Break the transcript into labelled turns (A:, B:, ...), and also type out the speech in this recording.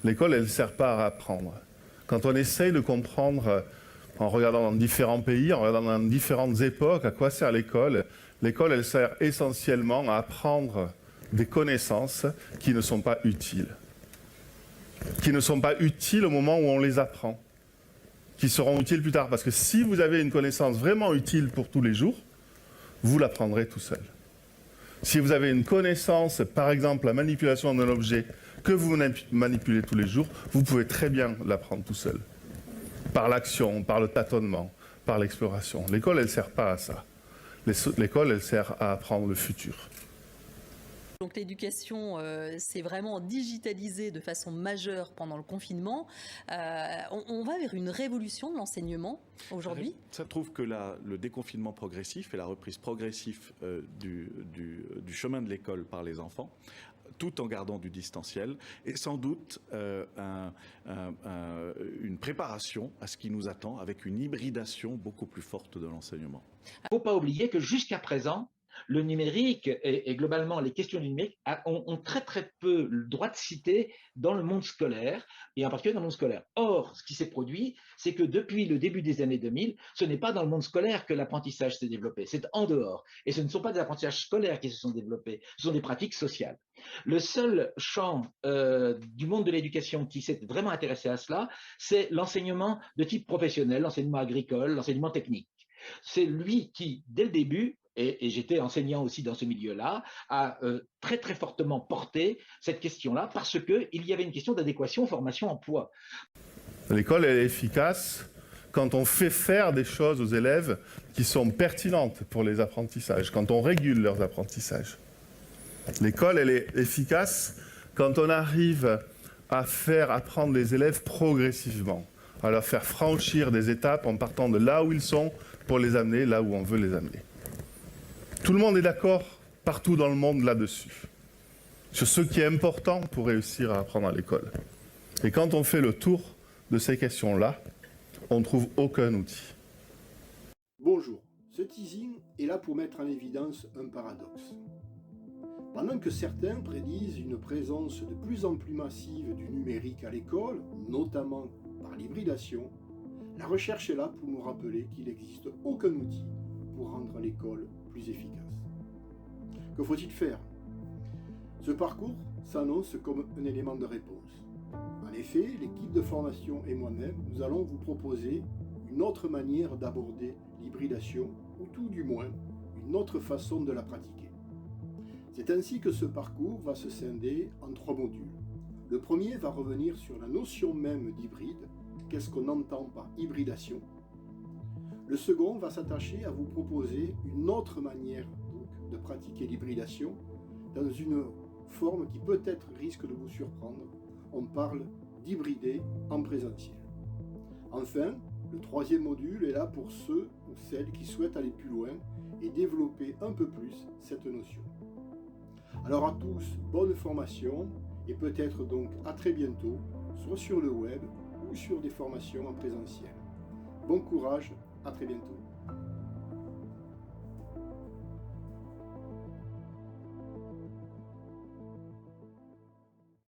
A: L'école, elle ne sert pas à apprendre. Quand on essaye de comprendre, en regardant dans différents pays, en regardant dans différentes époques, à quoi sert l'école, l'école, elle sert essentiellement à apprendre des connaissances qui ne sont pas utiles. Qui ne sont pas utiles au moment où on les apprend. Qui seront utiles plus tard. Parce que si vous avez une connaissance vraiment utile pour tous les jours, vous l'apprendrez tout seul. Si vous avez une connaissance, par exemple la manipulation d'un objet, que vous manipulez tous les jours, vous pouvez très bien l'apprendre tout seul. Par l'action, par le tâtonnement, par l'exploration. L'école, elle ne sert pas à ça. L'école, elle sert à apprendre le futur.
B: Donc l'éducation s'est vraiment digitalisée de façon majeure pendant le confinement. On va vers une révolution de l'enseignement aujourd'hui.
C: Ça trouve que le déconfinement progressif et la reprise progressive du chemin de l'école par les enfants, tout en gardant du distanciel, est sans doute une préparation à ce qui nous attend avec une hybridation beaucoup plus forte de l'enseignement.
D: Il ne faut pas oublier que jusqu'à présent, le numérique et globalement les questions du numérique ont très très peu le droit de citer dans le monde scolaire, et en particulier dans le monde scolaire. Or, ce qui s'est produit, c'est que depuis le début des années 2000, ce n'est pas dans le monde scolaire que l'apprentissage s'est développé, c'est en dehors. Et ce ne sont pas des apprentissages scolaires qui se sont développés, ce sont des pratiques sociales. Le seul champ du monde de l'éducation qui s'est vraiment intéressé à cela, c'est l'enseignement de type professionnel, l'enseignement agricole, l'enseignement technique. C'est lui qui, dès le début, et j'étais enseignant aussi dans ce milieu-là, a très très fortement porté cette question-là parce qu'il y avait une question d'adéquation formation-emploi.
A: L'école, elle est efficace quand on fait faire des choses aux élèves qui sont pertinentes pour les apprentissages, quand on régule leurs apprentissages. L'école, elle est efficace quand on arrive à faire apprendre les élèves progressivement, à leur faire franchir des étapes en partant de là où ils sont pour les amener là où on veut les amener. Tout le monde est d'accord partout dans le monde là-dessus, sur ce qui est important pour réussir à apprendre à l'école. Et quand on fait le tour de ces questions-là, on ne trouve aucun outil.
E: Bonjour, ce teasing est là pour mettre en évidence un paradoxe. Pendant que certains prédisent une présence de plus en plus massive du numérique à l'école, notamment par l'hybridation, la recherche est là pour nous rappeler qu'il n'existe aucun outil pour rendre l'école plus efficace. Que faut-il faire? Ce parcours s'annonce comme un élément de réponse. En effet, l'équipe de formation et moi-même, nous allons vous proposer une autre manière d'aborder l'hybridation, ou tout du moins, une autre façon de la pratiquer. C'est ainsi que ce parcours va se scinder en 3 modules. Le premier va revenir sur la notion même d'hybride, qu'est-ce qu'on entend par hybridation. Le second va s'attacher à vous proposer une autre manière de pratiquer l'hybridation dans une forme qui peut-être risque de vous surprendre. On parle d'hybrider en présentiel. Enfin, le 3e module est là pour ceux ou celles qui souhaitent aller plus loin et développer un peu plus cette notion. Alors à tous, bonne formation et peut-être donc à très bientôt, soit sur le web ou sur des formations en présentiel. Bon courage, à très bientôt.